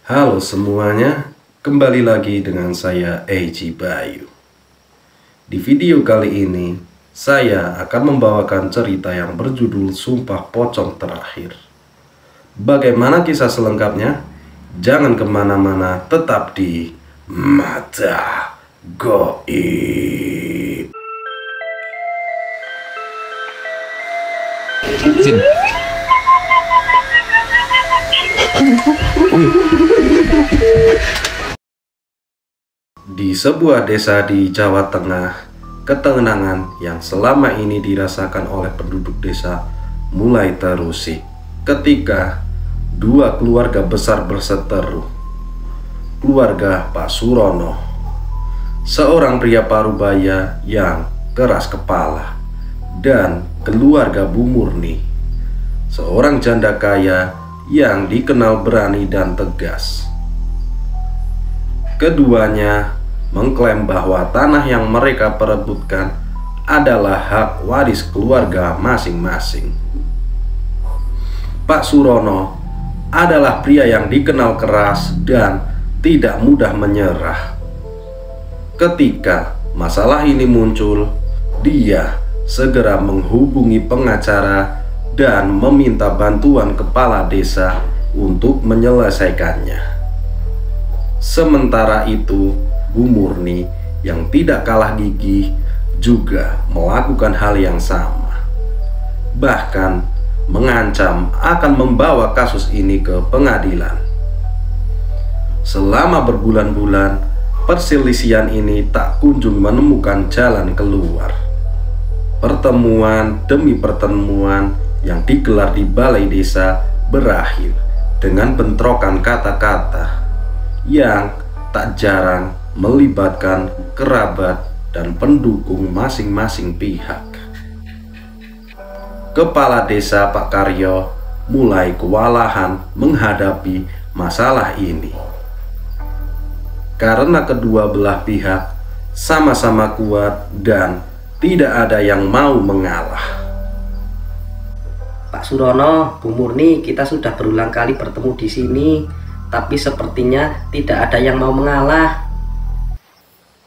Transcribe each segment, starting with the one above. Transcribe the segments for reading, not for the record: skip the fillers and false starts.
Halo semuanya, kembali lagi dengan saya Eji Bayu. Di video kali ini, saya akan membawakan cerita yang berjudul Sumpah Pocong Terakhir. Bagaimana kisah selengkapnya? Jangan kemana-mana, tetap di Mata Goib. Di sebuah desa di Jawa Tengah, ketenangan yang selama ini dirasakan oleh penduduk desa mulai terusik ketika dua keluarga besar berseteru. Keluarga Pak Surono, seorang pria parubaya yang keras kepala, dan keluarga Bu Murni, seorang janda kaya yang dikenal berani dan tegas. Keduanya mengklaim bahwa tanah yang mereka perebutkan adalah hak waris keluarga masing-masing. Pak Surono adalah pria yang dikenal keras dan tidak mudah menyerah. Ketika masalah ini muncul, dia segera menghubungi pengacara dan meminta bantuan kepala desa untuk menyelesaikannya. Sementara itu, Bu Murni yang tidak kalah gigih juga melakukan hal yang sama. Bahkan mengancam akan membawa kasus ini ke pengadilan. Selama berbulan-bulan, perselisihan ini tak kunjung menemukan jalan keluar. Pertemuan demi pertemuan yang digelar di balai desa berakhir dengan bentrokan kata-kata yang tak jarang melibatkan kerabat dan pendukung masing-masing pihak. Kepala desa Pak Karyo mulai kewalahan menghadapi masalah ini karena kedua belah pihak sama-sama kuat dan tidak ada yang mau mengalah. Pak Surono, Bu Murni, kita sudah berulang kali bertemu di sini, tapi sepertinya tidak ada yang mau mengalah,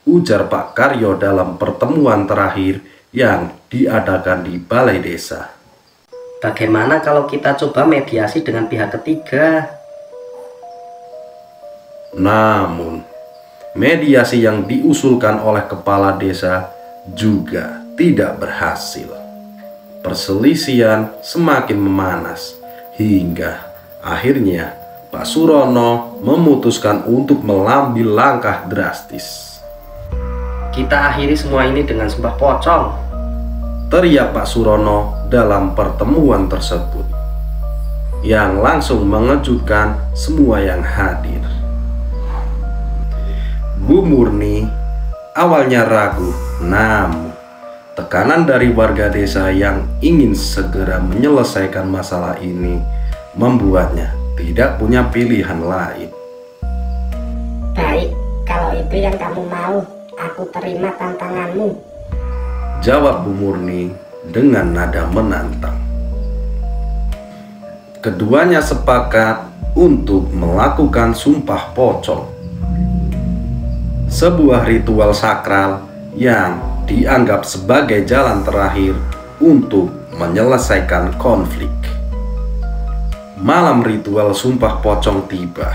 ujar Pak Karyo dalam pertemuan terakhir yang diadakan di balai desa. Bagaimana kalau kita coba mediasi dengan pihak ketiga? Namun, mediasi yang diusulkan oleh kepala desa juga tidak berhasil. Perselisihan semakin memanas hingga akhirnya Pak Surono memutuskan untuk mengambil langkah drastis. Kita akhiri semua ini dengan sumpah pocong, teriak Pak Surono dalam pertemuan tersebut, yang langsung mengejutkan semua yang hadir. Bu Murni awalnya ragu, namun tekanan dari warga desa yang ingin segera menyelesaikan masalah ini membuatnya tidak punya pilihan lain. Baik, kalau itu yang kamu mau, aku terima tantanganmu, jawab Bu Murni dengan nada menantang. Keduanya sepakat untuk melakukan sumpah pocong, sebuah ritual sakral yang dianggap sebagai jalan terakhir untuk menyelesaikan konflik. Malam ritual sumpah pocong tiba.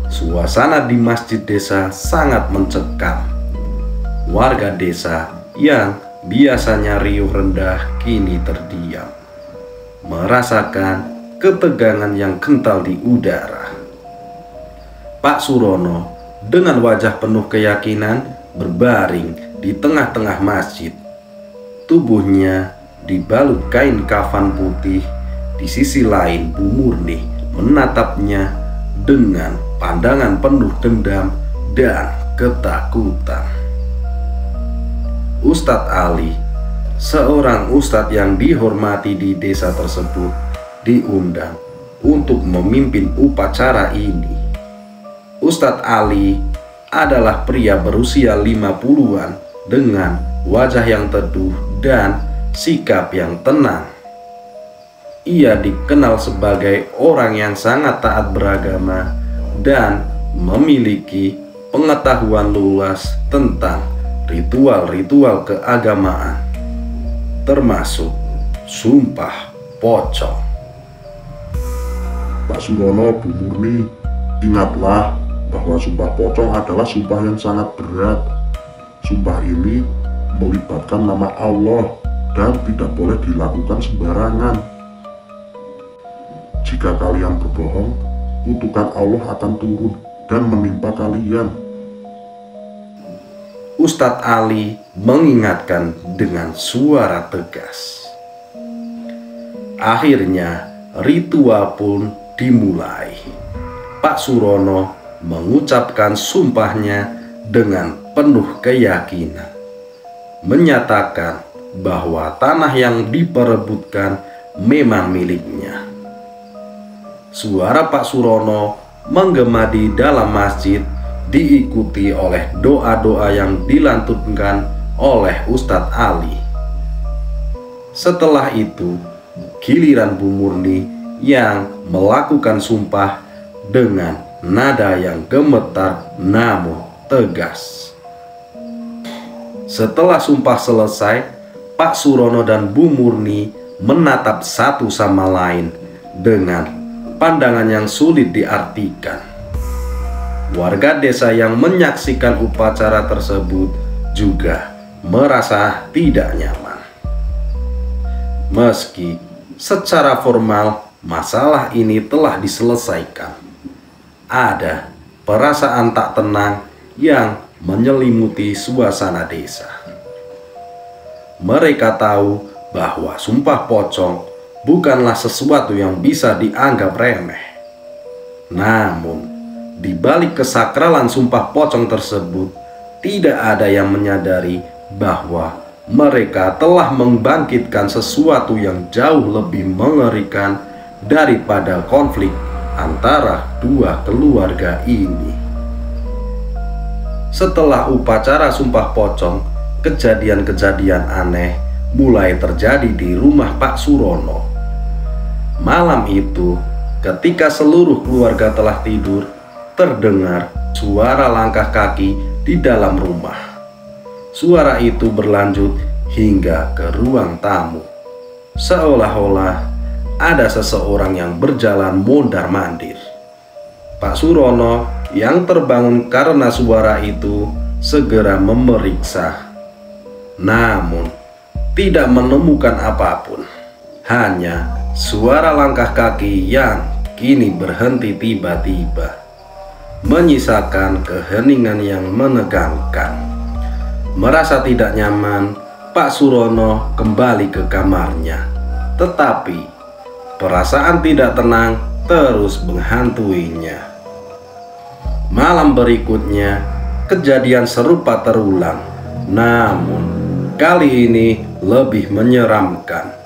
Suasana di masjid desa sangat mencekam. Warga desa yang biasanya riuh rendah kini terdiam, merasakan ketegangan yang kental di udara. Pak Surono dengan wajah penuh keyakinan berbaring di tengah-tengah masjid. Tubuhnya dibalut kain kafan putih. Di sisi lain, Bu Murni menatapnya dengan pandangan penuh dendam dan ketakutan. Ustadz Ali, seorang ustadz yang dihormati di desa tersebut, diundang untuk memimpin upacara ini. Ustadz Ali adalah pria berusia 50-an dengan wajah yang teduh dan sikap yang tenang. Ia dikenal sebagai orang yang sangat taat beragama dan memiliki pengetahuan luas tentang ritual-ritual keagamaan, termasuk sumpah pocong. Pak Surono, Bu Murni, ingatlah bahwa sumpah pocong adalah sumpah yang sangat berat. Sumpah ini melibatkan nama Allah dan tidak boleh dilakukan sembarangan. Jika kalian berbohong, kutukan Allah akan turun dan menimpa kalian. Ustadz Ali mengingatkan dengan suara tegas. Akhirnya ritual pun dimulai. Pak Surono mengucapkan sumpahnya dengan penuh keyakinan, menyatakan bahwa tanah yang diperebutkan memang miliknya. Suara Pak Surono menggema di dalam masjid, diikuti oleh doa-doa yang dilantunkan oleh Ustadz Ali. Setelah itu, giliran Bu Murni yang melakukan sumpah dengan nada yang gemetar namun tegas. Setelah sumpah selesai, Pak Surono dan Bu Murni menatap satu sama lain dengan pandangan yang sulit diartikan. Warga desa yang menyaksikan upacara tersebut juga merasa tidak nyaman. Meski secara formal masalah ini telah diselesaikan, ada perasaan tak tenang yang menyelimuti suasana desa. Mereka tahu bahwa sumpah pocong bukanlah sesuatu yang bisa dianggap remeh. Namun, di balik kesakralan sumpah pocong tersebut, tidak ada yang menyadari bahwa mereka telah membangkitkan sesuatu yang jauh lebih mengerikan daripada konflik antara dua keluarga ini. Setelah upacara sumpah pocong, kejadian-kejadian aneh mulai terjadi di rumah Pak Surono. Malam itu, ketika seluruh keluarga telah tidur, terdengar suara langkah kaki di dalam rumah. Suara itu berlanjut hingga ke ruang tamu, seolah-olah ada seseorang yang berjalan mondar-mandir. Pak Surono yang terbangun karena suara itu segera memeriksa, namun tidak menemukan apapun. Hanya suara langkah kaki yang kini berhenti tiba-tiba, menyisakan keheningan yang menegangkan. Merasa tidak nyaman, Pak Surono kembali ke kamarnya. Tetapi perasaan tidak tenang terus menghantuinya. Malam berikutnya, kejadian serupa terulang, namun kali ini lebih menyeramkan.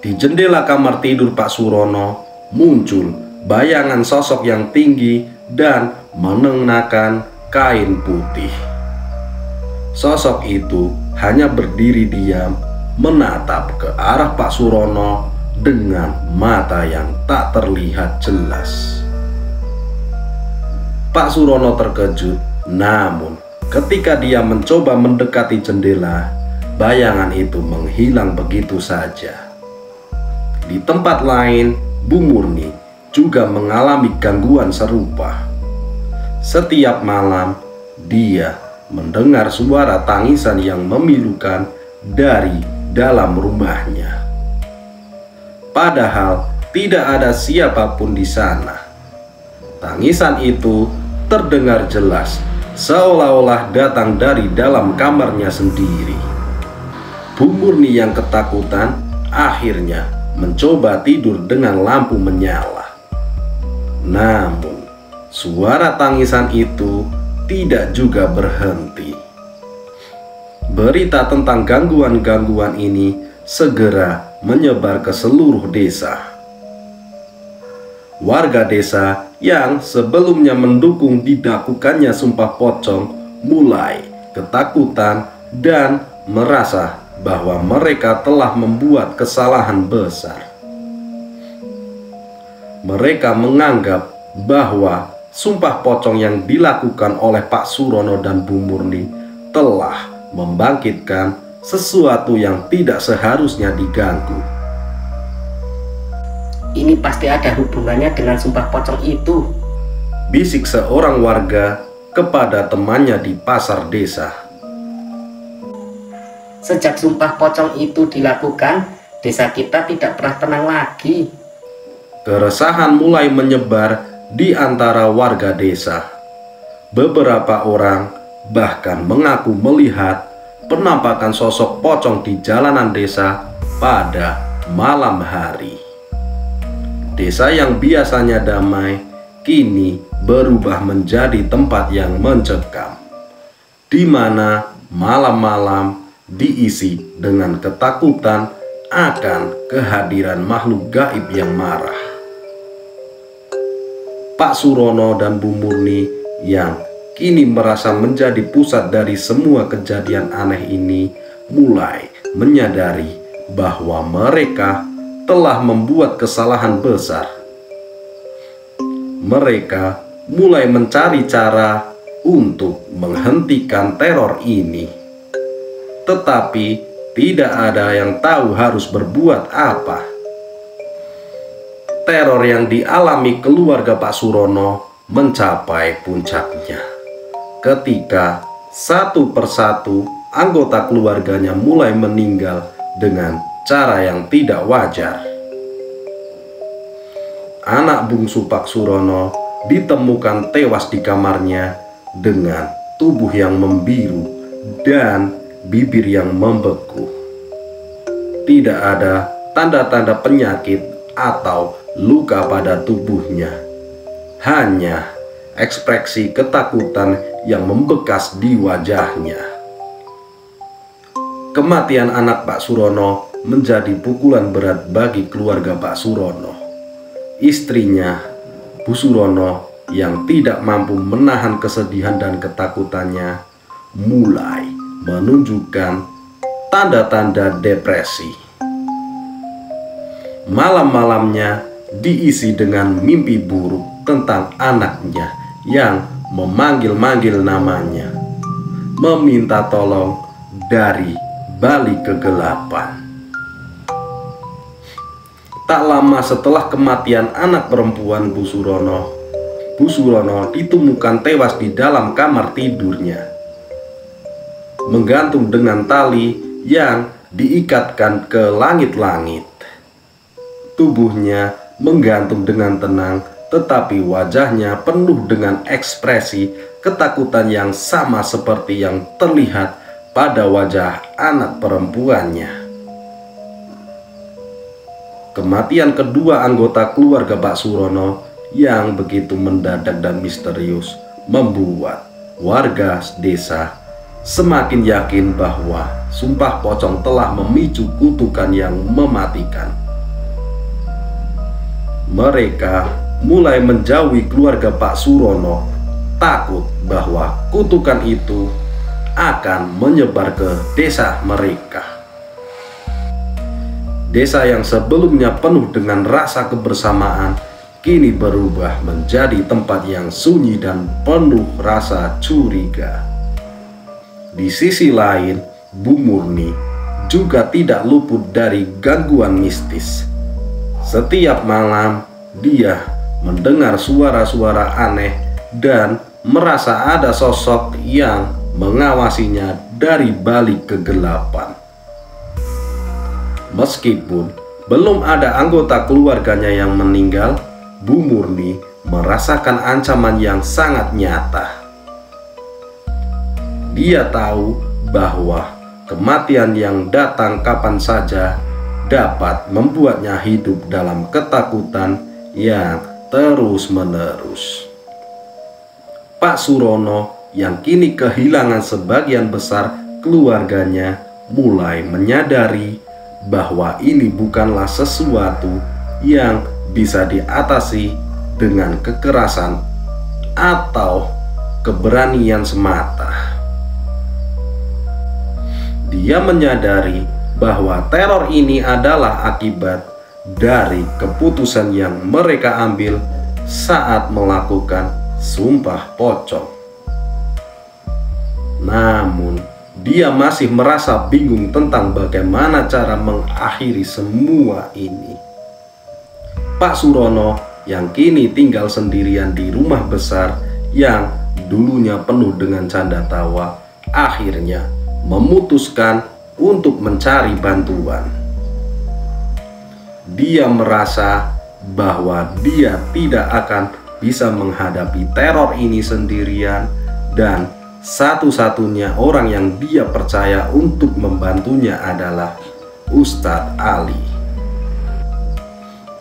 Di jendela kamar tidur Pak Surono muncul bayangan sosok yang tinggi dan mengenakan kain putih. Sosok itu hanya berdiri diam, menatap ke arah Pak Surono dengan mata yang tak terlihat jelas. Pak Surono terkejut, namun ketika dia mencoba mendekati jendela, bayangan itu menghilang begitu saja. Di tempat lain, Bu Murni juga mengalami gangguan serupa. Setiap malam, dia mendengar suara tangisan yang memilukan dari dalam rumahnya. Padahal tidak ada siapapun di sana. Tangisan itu terdengar jelas, seolah-olah datang dari dalam kamarnya sendiri. Bu Murni yang ketakutan akhirnya mencoba tidur dengan lampu menyala. Namun, suara tangisan itu tidak juga berhenti. Berita tentang gangguan-gangguan ini segera menyebar ke seluruh desa. Warga desa yang sebelumnya mendukung dilakukannya sumpah pocong mulai ketakutan dan merasa bahwa mereka telah membuat kesalahan besar. Mereka menganggap bahwa sumpah pocong yang dilakukan oleh Pak Surono dan Bu Murni telah membangkitkan sesuatu yang tidak seharusnya diganggu. Ini pasti ada hubungannya dengan sumpah pocong itu, bisik seorang warga kepada temannya di pasar desa. Sejak sumpah pocong itu dilakukan, desa kita tidak pernah tenang lagi. Keresahan mulai menyebar di antara warga desa. Beberapa orang bahkan mengaku melihat penampakan sosok pocong di jalanan desa pada malam hari. Desa yang biasanya damai kini berubah menjadi tempat yang mencekam, di mana malam-malam diisi dengan ketakutan akan kehadiran makhluk gaib yang marah. Pak Surono dan Bu Murni yang kini merasa menjadi pusat dari semua kejadian aneh ini mulai menyadari bahwa mereka telah membuat kesalahan besar. Mereka mulai mencari cara untuk menghentikan teror ini, tetapi tidak ada yang tahu harus berbuat apa. Teror yang dialami keluarga Pak Surono mencapai puncaknya ketika satu persatu anggota keluarganya mulai meninggal dengan cara yang tidak wajar. Anak bungsu Pak Surono ditemukan tewas di kamarnya dengan tubuh yang membiru dan bibir yang membeku. Tidak ada tanda-tanda penyakit atau luka pada tubuhnya, hanya ekspresi ketakutan yang membekas di wajahnya. Kematian anak Pak Surono menjadi pukulan berat bagi keluarga Pak Surono. Istrinya, Bu Surono, yang tidak mampu menahan kesedihan dan ketakutannya, mulai menunjukkan tanda-tanda depresi. Malam-malamnya diisi dengan mimpi buruk tentang anaknya yang memanggil-manggil namanya, meminta tolong dari balik kegelapan. Tak lama setelah kematian anak perempuan Bu Surono ditemukan tewas di dalam kamar tidurnya, menggantung dengan tali yang diikatkan ke langit-langit. Tubuhnya menggantung dengan tenang, tetapi wajahnya penuh dengan ekspresi ketakutan yang sama seperti yang terlihat pada wajah anak perempuannya. Kematian kedua anggota keluarga Pak Surono yang begitu mendadak dan misterius membuat warga desa semakin yakin bahwa sumpah pocong telah memicu kutukan yang mematikan. Mereka mulai menjauhi keluarga Pak Surono, takut bahwa kutukan itu akan menyebar ke desa mereka. Desa yang sebelumnya penuh dengan rasa kebersamaan kini berubah menjadi tempat yang sunyi dan penuh rasa curiga. Di sisi lain, Bu Murni juga tidak luput dari gangguan mistis. Setiap malam dia mendengar suara-suara aneh dan merasa ada sosok yang mengawasinya dari balik kegelapan. Meskipun belum ada anggota keluarganya yang meninggal, Bu Murni merasakan ancaman yang sangat nyata. Dia tahu bahwa kematian yang datang kapan saja dapat membuatnya hidup dalam ketakutan yang terus-menerus. Pak Surono yang kini kehilangan sebagian besar keluarganya mulai menyadari bahwa ini bukanlah sesuatu yang bisa diatasi dengan kekerasan atau keberanian semata. Dia menyadari bahwa teror ini adalah akibat dari keputusan yang mereka ambil saat melakukan sumpah pocong. Namun, dia masih merasa bingung tentang bagaimana cara mengakhiri semua ini. Pak Surono yang kini tinggal sendirian di rumah besar yang dulunya penuh dengan canda tawa, akhirnya memutuskan untuk mencari bantuan. Dia merasa bahwa dia tidak akan bisa menghadapi teror ini sendirian, dan satu-satunya orang yang dia percaya untuk membantunya adalah Ustadz Ali.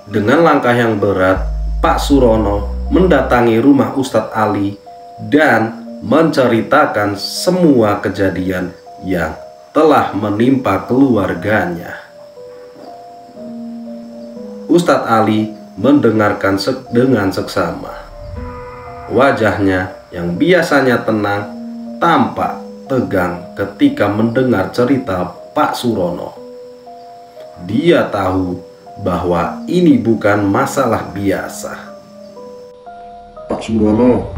Dengan langkah yang berat, Pak Surono mendatangi rumah Ustadz Ali dan menceritakan semua kejadian yang telah menimpa keluarganya. Ustadz Ali mendengarkan dengan seksama. Wajahnya yang biasanya tenang tampak tegang ketika mendengar cerita Pak Surono. Dia tahu bahwa ini bukan masalah biasa. Pak Surono,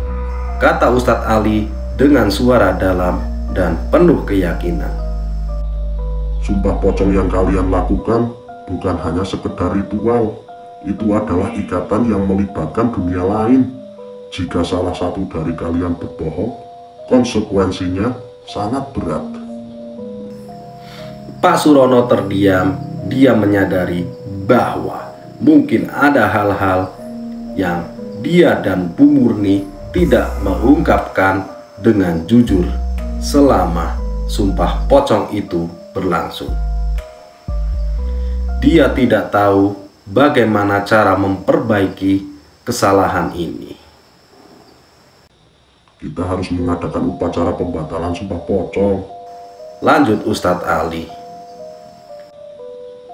kata Ustadz Ali dengan suara dalam dan penuh keyakinan. sumpah pocong yang kalian lakukan bukan hanya sekedar ritual. Itu adalah ikatan yang melibatkan dunia lain. Jika salah satu dari kalian berbohong, konsekuensinya sangat berat. Pak Surono terdiam. Dia menyadari bahwa mungkin ada hal-hal yang dia dan Bu Murni tidak mengungkapkan dengan jujur selama sumpah pocong itu berlangsung. Dia tidak tahu bagaimana cara memperbaiki kesalahan ini. Kita harus mengadakan upacara pembatalan sumpah pocong. Lanjut Ustadz Ali.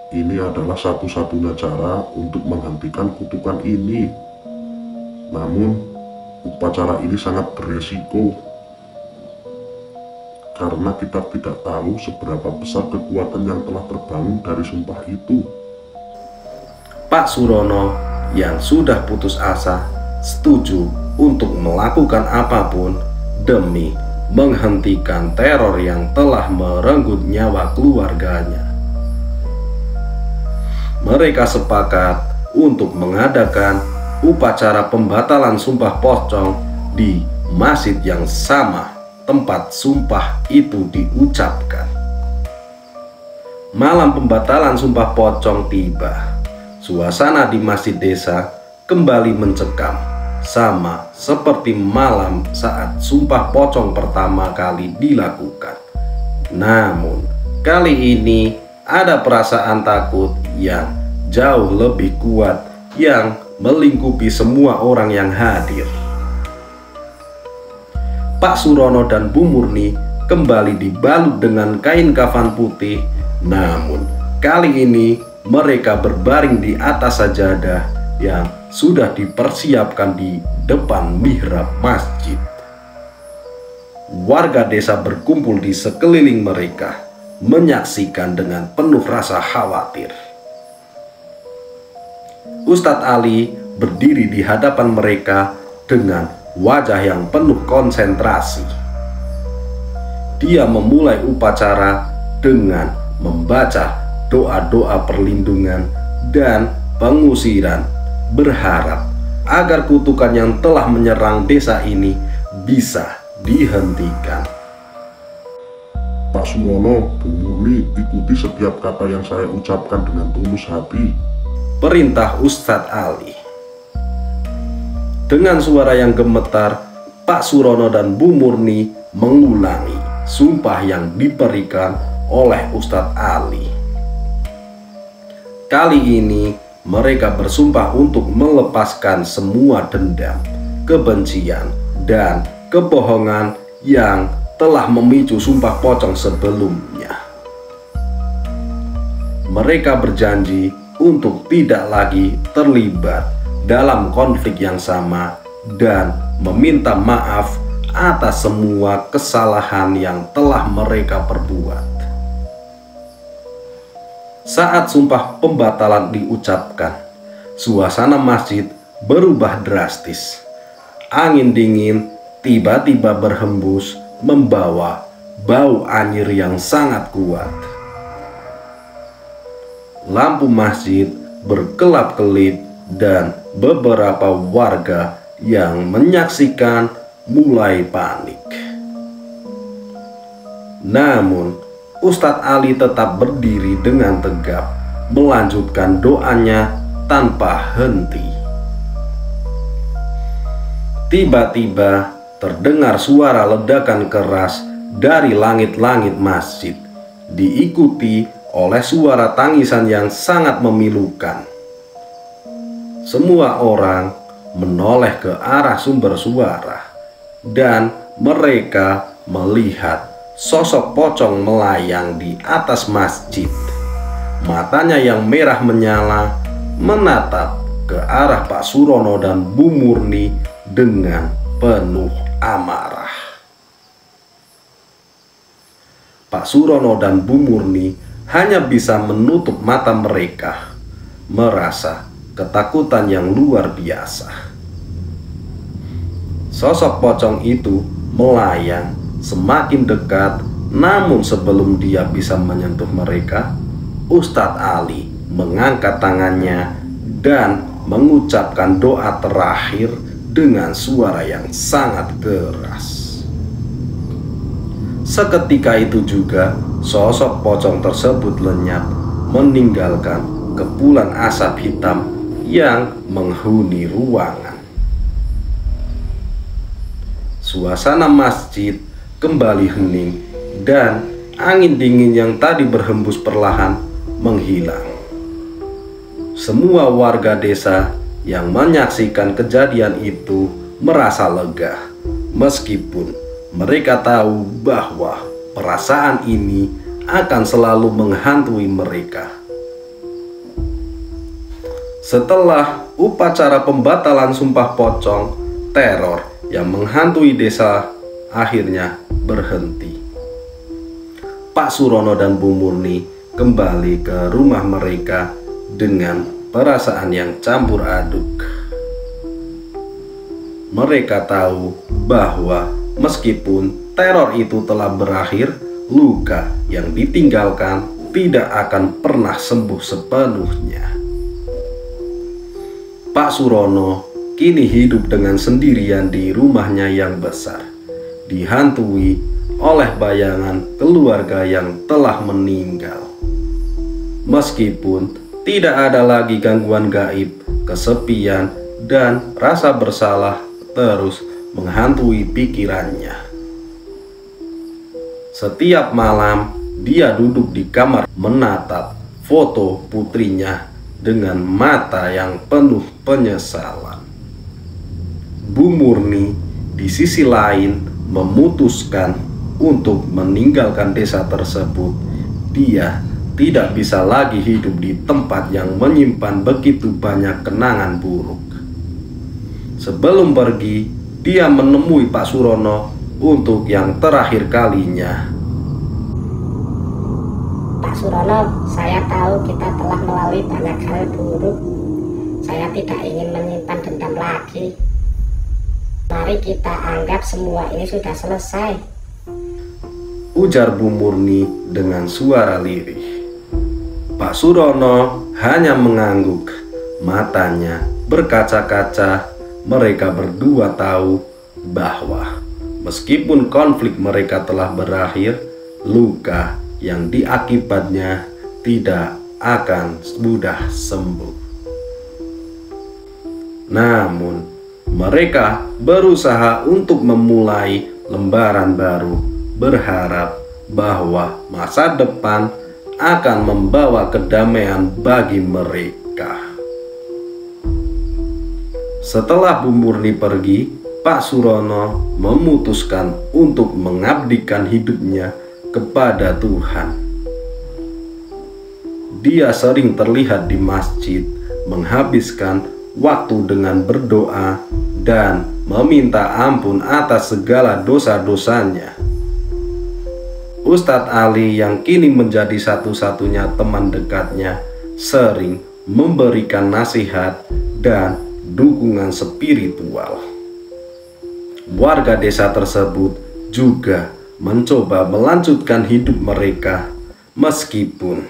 Ini adalah satu-satunya cara untuk menghentikan kutukan ini. Namun, upacara ini sangat beresiko. Karena kita tidak tahu seberapa besar kekuatan yang telah terbangun dari sumpah itu. Pak Surono yang sudah putus asa setuju untuk melakukan apapun demi menghentikan teror yang telah merenggut nyawa keluarganya. Mereka sepakat untuk mengadakan upacara pembatalan sumpah pocong di masjid yang sama tempat sumpah itu diucapkan. Malam pembatalan sumpah pocong tiba. Suasana di masjid desa kembali mencekam, sama seperti malam saat sumpah pocong pertama kali dilakukan. Namun, kali ini ada perasaan takut yang jauh lebih kuat yang melingkupi semua orang yang hadir. Pak Surono dan Bu Murni kembali dibalut dengan kain kafan putih, namun kali ini mereka berbaring di atas sajadah yang sudah dipersiapkan di depan mihrab masjid. Warga desa berkumpul di sekeliling mereka, menyaksikan dengan penuh rasa khawatir. Ustadz Ali berdiri di hadapan mereka dengan wajah yang penuh konsentrasi. Dia memulai upacara dengan membaca doa-doa perlindungan dan pengusiran, berharap agar kutukan yang telah menyerang desa ini bisa dihentikan. Pak Surono, Bu Murni, ikuti setiap kata yang saya ucapkan dengan tulus hati. Perintah Ustadz Ali. Dengan suara yang gemetar, Pak Surono dan Bu Murni mengulangi sumpah yang diberikan oleh Ustadz Ali. Kali ini mereka bersumpah untuk melepaskan semua dendam, kebencian, dan kebohongan yang telah memicu sumpah pocong sebelumnya. Mereka berjanji untuk tidak lagi terlibat dalam konflik yang sama dan meminta maaf atas semua kesalahan yang telah mereka perbuat. Saat sumpah pembatalan diucapkan, suasana masjid berubah drastis. Angin dingin tiba-tiba berhembus membawa bau anyir yang sangat kuat. Lampu masjid berkelap-kelip dan beberapa warga yang menyaksikan mulai panik. Namun, Ustadz Ali tetap berdiri dengan tegap, melanjutkan doanya tanpa henti. Tiba-tiba terdengar suara ledakan keras dari langit-langit masjid, diikuti oleh suara tangisan yang sangat memilukan. Semua orang menoleh ke arah sumber suara, dan mereka melihat sosok pocong melayang di atas masjid. Matanya yang merah menyala menatap ke arah Pak Surono dan Bu Murni dengan penuh amarah. Pak Surono dan Bu Murni hanya bisa menutup mata mereka, merasa ketakutan yang luar biasa. Sosok pocong itu melayang semakin dekat, namun sebelum dia bisa menyentuh mereka, Ustadz Ali mengangkat tangannya dan mengucapkan doa terakhir dengan suara yang sangat keras. Seketika itu juga sosok pocong tersebut lenyap, meninggalkan kepulan asap hitam yang menghuni ruangan. Suasana masjid kembali hening dan angin dingin yang tadi berhembus perlahan menghilang. Semua warga desa yang menyaksikan kejadian itu merasa lega, meskipun mereka tahu bahwa perasaan ini akan selalu menghantui mereka. Setelah upacara pembatalan sumpah pocong, teror yang menghantui desa akhirnya berhenti. Pak Surono dan Bu Murni kembali ke rumah mereka dengan perasaan yang campur aduk. Mereka tahu bahwa meskipun teror itu telah berakhir, luka yang ditinggalkan tidak akan pernah sembuh sepenuhnya. Pak Surono kini hidup dengan sendirian di rumahnya yang besar, dihantui oleh bayangan keluarga yang telah meninggal. Meskipun tidak ada lagi gangguan gaib, kesepian dan rasa bersalah terus menghantui pikirannya. Setiap malam dia duduk di kamar menatap foto putrinya dengan mata yang penuh penyesalan. Bu Murni di sisi lain memutuskan untuk meninggalkan desa tersebut. Dia tidak bisa lagi hidup di tempat yang menyimpan begitu banyak kenangan buruk. Sebelum pergi, dia menemui Pak Surono untuk yang terakhir kalinya. Pak Surono, saya tahu kita telah melalui banyak hal buruk. Saya tidak ingin menyimpan dendam lagi. Mari kita anggap semua ini sudah selesai, ujar Bu Murni dengan suara lirih. Pak Surono hanya mengangguk, matanya berkaca-kaca. Mereka berdua tahu bahwa meskipun konflik mereka telah berakhir, luka yang diakibatnya tidak akan mudah sembuh. Namun, mereka berusaha untuk memulai lembaran baru, berharap bahwa masa depan akan membawa kedamaian bagi mereka. Setelah Bu Murni pergi, Pak Surono memutuskan untuk mengabdikan hidupnya kepada Tuhan. Dia sering terlihat di masjid, menghabiskan waktu dengan berdoa dan meminta ampun atas segala dosa-dosanya. Ustadz Ali yang kini menjadi satu-satunya teman dekatnya sering memberikan nasihat dan dukungan spiritual. Warga desa tersebut juga mencoba melanjutkan hidup mereka meskipun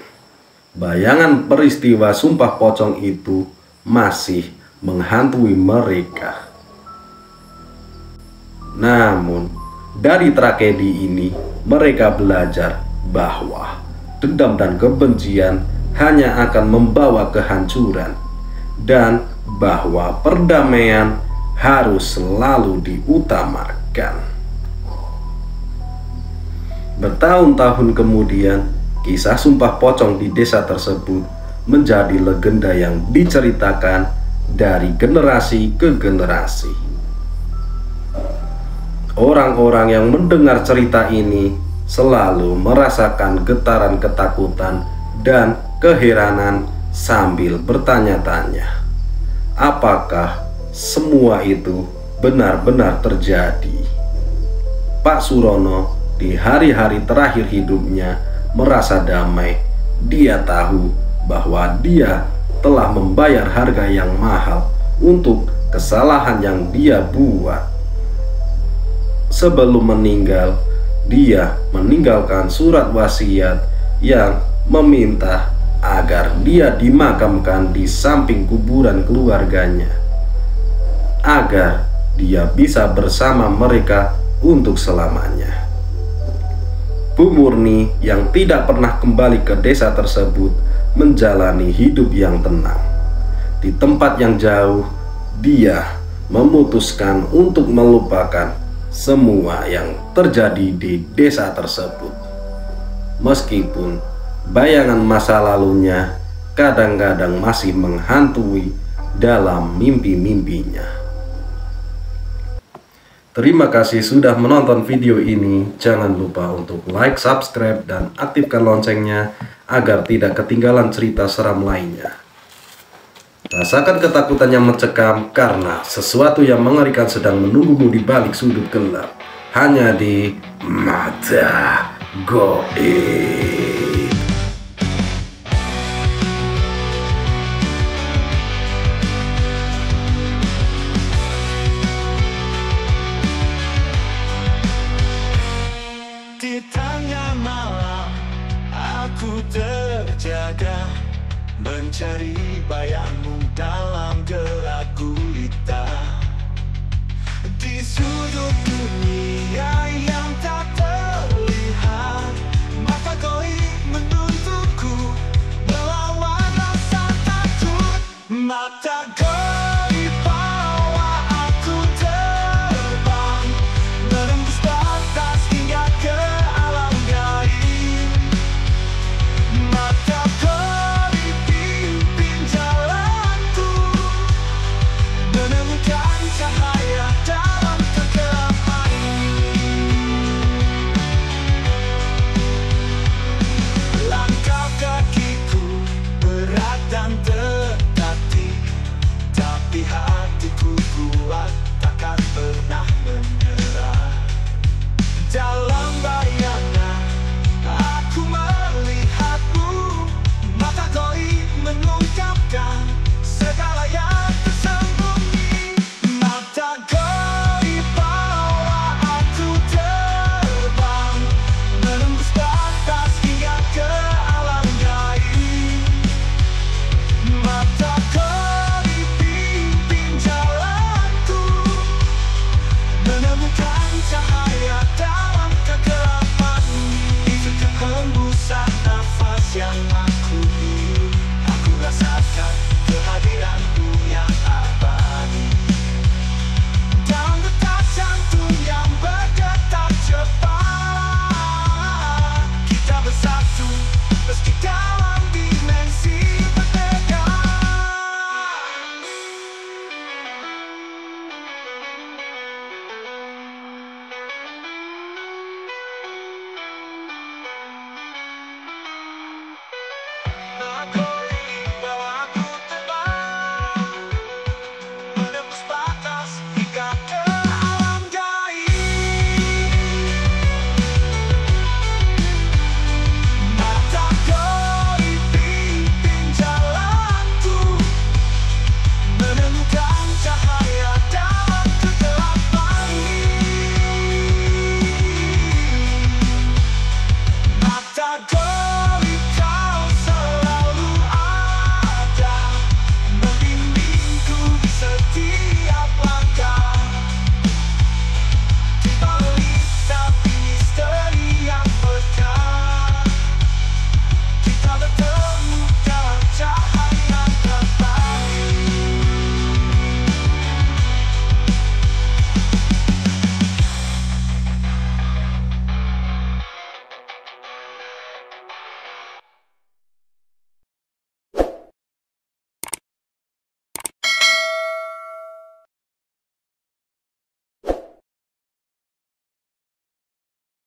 bayangan peristiwa sumpah pocong itu masih menghantui mereka. Namun, dari tragedi ini mereka belajar bahwa dendam dan kebencian hanya akan membawa kehancuran, dan bahwa perdamaian harus selalu diutamakan. Bertahun-tahun kemudian, kisah sumpah pocong di desa tersebut menjadi legenda yang diceritakan dari generasi ke generasi. Orang-orang yang mendengar cerita ini selalu merasakan getaran ketakutan dan keheranan sambil bertanya-tanya, apakah semua itu benar-benar terjadi? Pak Surono di hari-hari terakhir hidupnya merasa damai. Dia tahu bahwa dia telah membayar harga yang mahal untuk kesalahan yang dia buat. Sebelum meninggal, dia meninggalkan surat wasiat yang meminta agar dia dimakamkan di samping kuburan keluarganya, agar dia bisa bersama mereka untuk selamanya. Bu Murni yang tidak pernah kembali ke desa tersebut menjalani hidup yang tenang. Di tempat yang jauh, dia memutuskan untuk melupakan semua yang terjadi di desa tersebut. Meskipun bayangan masa lalunya kadang-kadang masih menghantui dalam mimpi-mimpinya. Terima kasih sudah menonton video ini. Jangan lupa untuk like, subscribe, dan aktifkan loncengnya agar tidak ketinggalan cerita seram lainnya. Rasakan ketakutan yang mencekam karena sesuatu yang mengerikan sedang menunggumu di balik sudut gelap. Hanya di Mata Goib. Di tengah malam aku terjaga, mencari bayangmu dalam